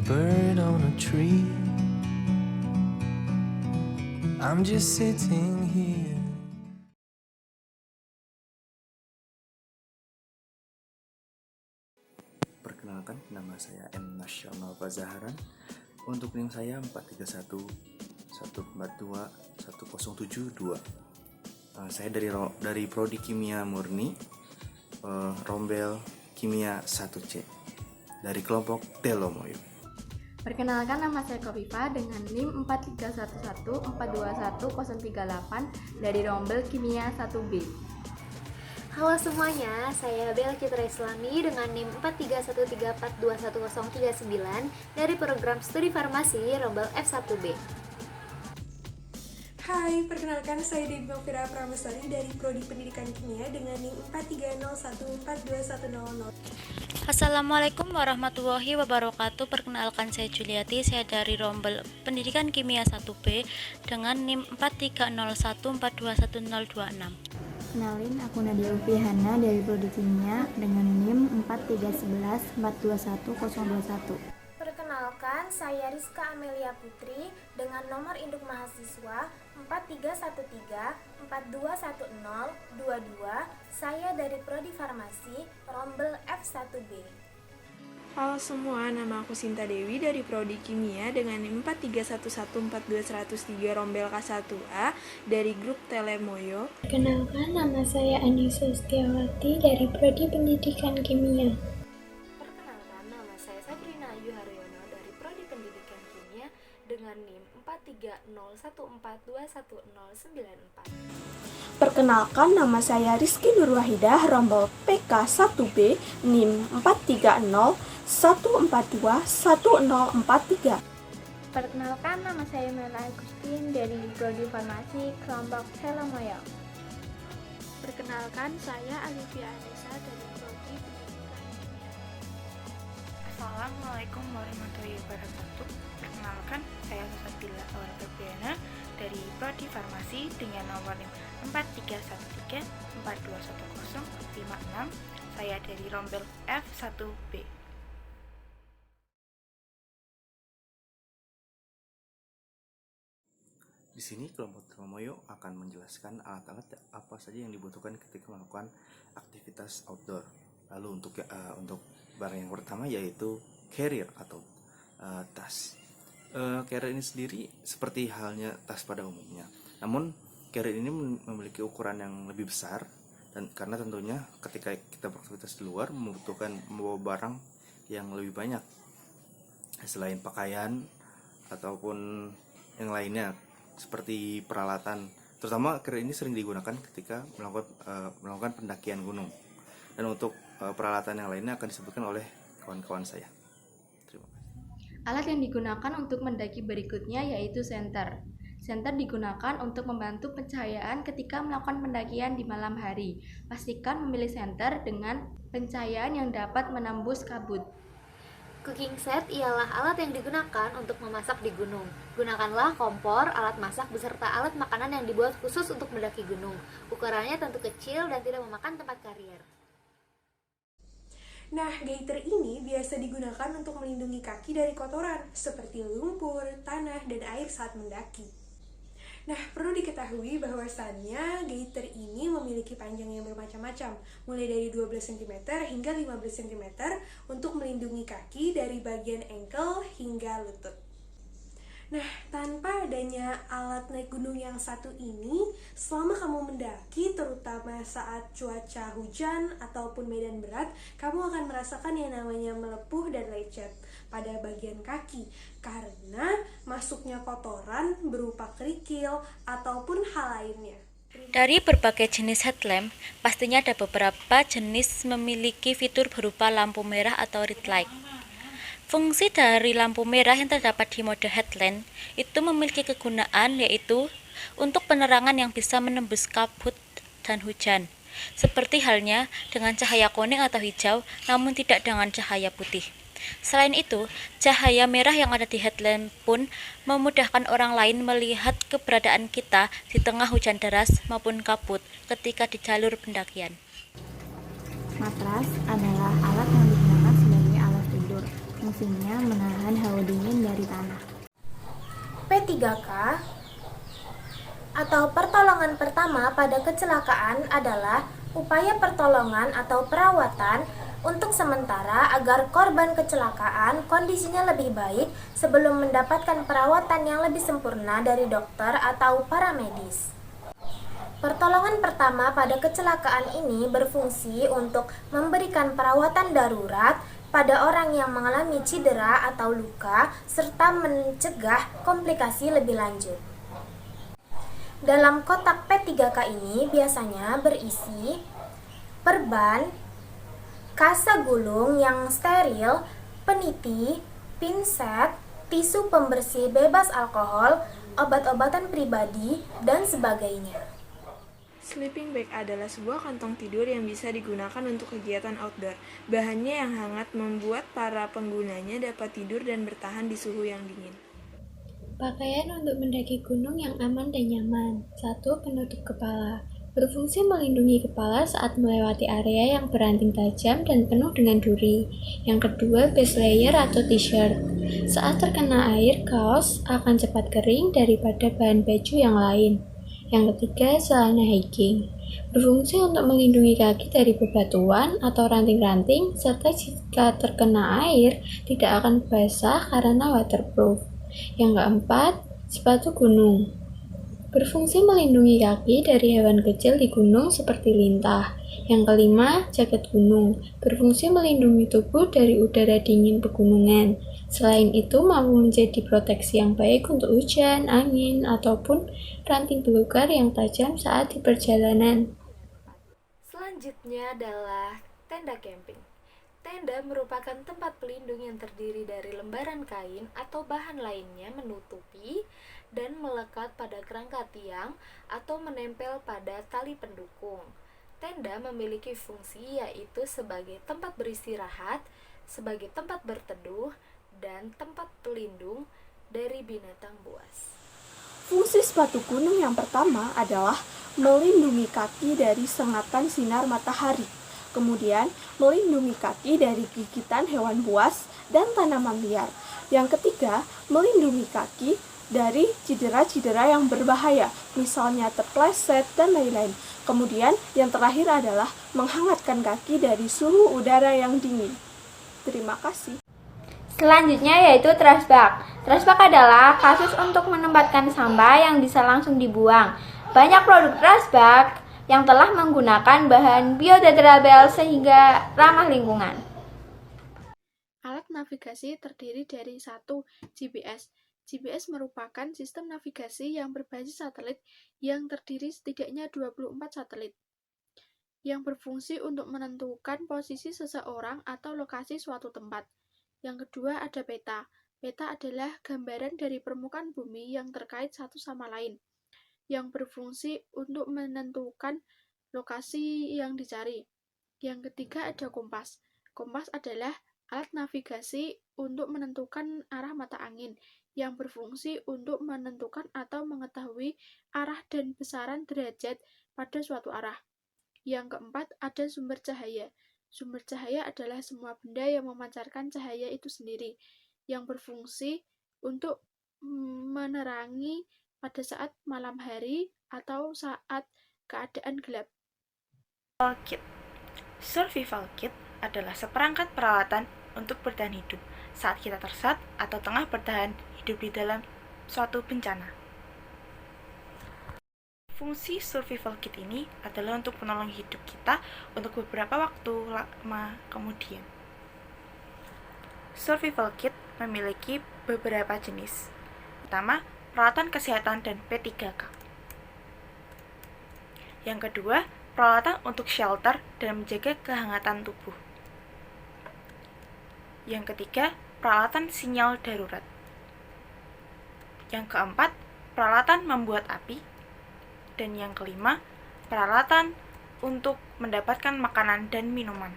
bird on a tree. I'm just sitting here. Perkenalkan, nama saya M. Nasional Pazaharan. Untuk link saya 431 142 1072. Saya dari Prodi Kimia Murni, Rombel Kimia 1C dari kelompok Telomoyo. Perkenalkan, nama saya Kofifa dengan NIM 431142138 dari Rombel Kimia 1B. Halo semuanya, saya Bel Citra Islami dengan NIM 43134211039 dari program studi farmasi Rombel F1B. Hai, perkenalkan saya Debbie Novira Pramestari dari Prodi Pendidikan Kimia dengan NIM 430142100. Assalamualaikum warahmatullahi wabarakatuh. Perkenalkan, saya Juliati, saya dari Rombel Pendidikan Kimia 1B dengan NIM 431421026. Kenalin, aku Nadia Ufihana dari Prodi Kimia dengan NIM 4311421 Perkenalkan, saya Rizka Amelia Putri dengan nomor induk mahasiswa 4313421022. Saya dari Prodi Farmasi Rombel F1B. Halo semua, nama aku Sinta Dewi dari Prodi Kimia dengan NIM 431142103 Rombel K1A dari grup Telemoyo. Perkenalkan, nama saya Anissa Setiawati dari Prodi Pendidikan Kimia. Perkenalkan, nama saya Sabrina Ayu Haryono dari Prodi Pendidikan Kimia dengan NIM 43014211094. Perkenalkan, nama saya Rizky Nurwahidah, Rombel PK1B, NIM 43014211043. Perkenalkan, nama saya Mela Agustin dari Prodi Farmasi kelompok Telomoyo. Perkenalkan, saya Alivia Anissa dari Prodi Pendidikan Kimia. Assalamualaikum warahmatullahi wabarakatuh. Perkenalkan, saya Susatila Aura Febriana dari Prodi Farmasi dengan nomor 4313421056. Saya dari Rombel F1B. Di sini kelompok Telomoyo akan menjelaskan alat-alat apa saja yang dibutuhkan ketika melakukan aktivitas outdoor. Lalu untuk barang yang pertama yaitu carrier atau tas. Carrier ini sendiri seperti halnya tas pada umumnya. Namun carrier ini memiliki ukuran yang lebih besar, dan karena tentunya ketika kita beraktivitas di luar membutuhkan membawa barang yang lebih banyak selain pakaian ataupun yang lainnya seperti peralatan. Terutama carrier ini sering digunakan ketika melakukan pendakian gunung. Dan untuk peralatan yang lainnya akan disebutkan oleh kawan-kawan saya. Terima kasih. Alat yang digunakan untuk mendaki berikutnya yaitu senter. Senter digunakan untuk membantu pencahayaan ketika melakukan pendakian di malam hari. Pastikan memilih senter dengan pencahayaan yang dapat menembus kabut. Cooking set ialah alat yang digunakan untuk memasak di gunung. Gunakanlah kompor, alat masak, beserta alat makanan yang dibuat khusus untuk mendaki gunung. Ukurannya tentu kecil dan tidak memakan tempat karier. Nah, gaiter ini biasa digunakan untuk melindungi kaki dari kotoran seperti lumpur, tanah, dan air saat mendaki. Nah, perlu diketahui bahwasannya gaiter ini memiliki panjang yang bermacam-macam, mulai dari 12 cm hingga 15 cm untuk melindungi kaki dari bagian ankle hingga lutut. Nah, tanpa adanya alat naik gunung yang satu ini, selama kamu mendaki, terutama saat cuaca hujan ataupun medan berat, kamu akan merasakan yang namanya melepuh dan lecet pada bagian kaki karena masuknya kotoran berupa kerikil ataupun hal lainnya. Dari berbagai jenis headlamp, pastinya ada beberapa jenis memiliki fitur berupa lampu merah atau red light. Fungsi dari lampu merah yang terdapat di mode headlamp itu memiliki kegunaan yaitu untuk penerangan yang bisa menembus kabut dan hujan, seperti halnya dengan cahaya kuning atau hijau, namun tidak dengan cahaya putih. Selain itu, cahaya merah yang ada di headlamp pun memudahkan orang lain melihat keberadaan kita di tengah hujan deras maupun kabut ketika di jalur pendakian. Matras adalah alat yang digunakan sebagai alat tidur. fungsinya menahan hawa dingin dari tanah. P3K atau pertolongan pertama pada kecelakaan adalah upaya pertolongan atau perawatan untuk sementara agar korban kecelakaan kondisinya lebih baik sebelum mendapatkan perawatan yang lebih sempurna dari dokter atau para medis. Pertolongan pertama pada kecelakaan ini berfungsi untuk memberikan perawatan darurat pada orang yang mengalami cedera atau luka serta mencegah komplikasi lebih lanjut. Dalam kotak P3K ini biasanya berisi perban, kasa gulung yang steril, peniti, pinset, tisu pembersih bebas alkohol, obat-obatan pribadi, dan sebagainya. Sleeping bag adalah sebuah kantong tidur yang bisa digunakan untuk kegiatan outdoor. Bahannya yang hangat membuat para penggunanya dapat tidur dan bertahan di suhu yang dingin. Pakaian untuk mendaki gunung yang aman dan nyaman. 1. Penutup kepala. Berfungsi melindungi kepala saat melewati area yang beranting tajam dan penuh dengan duri. Yang kedua, base layer atau t-shirt. Saat terkena air, kaos akan cepat kering daripada bahan baju yang lain. Yang ketiga, celana hiking. Berfungsi untuk melindungi kaki dari bebatuan atau ranting-ranting, serta jika terkena air, tidak akan basah karena waterproof. Yang keempat, sepatu gunung. Berfungsi melindungi kaki dari hewan kecil di gunung seperti lintah. Yang kelima, jaket gunung. Berfungsi melindungi tubuh dari udara dingin pegunungan. Selain itu, mampu menjadi proteksi yang baik untuk hujan, angin, ataupun ranting belukar yang tajam saat di perjalanan. Selanjutnya adalah tenda camping. Tenda merupakan tempat pelindung yang terdiri dari lembaran kain atau bahan lainnya menutupi dan melekat pada kerangka tiang atau menempel pada tali pendukung. Tenda memiliki fungsi yaitu sebagai tempat beristirahat, sebagai tempat berteduh, dan tempat pelindung dari binatang buas. Fungsi sepatu gunung yang pertama adalah melindungi kaki dari sengatan sinar matahari. Kemudian, melindungi kaki dari gigitan hewan buas dan tanaman liar. Yang ketiga, melindungi kaki dari cedera-cedera yang berbahaya, misalnya terpleset dan lain-lain. Kemudian, yang terakhir adalah menghangatkan kaki dari suhu udara yang dingin. Terima kasih. Selanjutnya yaitu trash bag. Trash bag adalah kasus untuk menempatkan sampah yang bisa langsung dibuang. Banyak produk trash bag yang telah menggunakan bahan biodegradable sehingga ramah lingkungan. Alat navigasi terdiri dari 1. GPS. GPS merupakan sistem navigasi yang berbasis satelit yang terdiri setidaknya 24 satelit yang berfungsi untuk menentukan posisi seseorang atau lokasi suatu tempat. Yang kedua ada peta. Peta adalah gambaran dari permukaan bumi yang terkait satu sama lain, yang berfungsi untuk menentukan lokasi yang dicari. Yang ketiga ada kompas. Kompas adalah alat navigasi untuk menentukan arah mata angin, yang berfungsi untuk menentukan atau mengetahui arah dan besaran derajat pada suatu arah. Yang keempat ada sumber cahaya. Sumber cahaya adalah semua benda yang memancarkan cahaya itu sendiri, yang berfungsi untuk menerangi pada saat malam hari atau saat keadaan gelap. Survival kit. Survival kit adalah seperangkat peralatan untuk bertahan hidup saat kita tersesat atau tengah bertahan hidup di dalam suatu bencana. Fungsi survival kit ini adalah untuk menolong hidup kita untuk beberapa waktu lama kemudian. Survival kit memiliki beberapa jenis. Pertama, peralatan kesehatan dan P3K. Yang kedua, peralatan untuk shelter dan menjaga kehangatan tubuh. Yang ketiga, peralatan sinyal darurat. Yang keempat, peralatan membuat api. Dan yang kelima, peralatan untuk mendapatkan makanan dan minuman.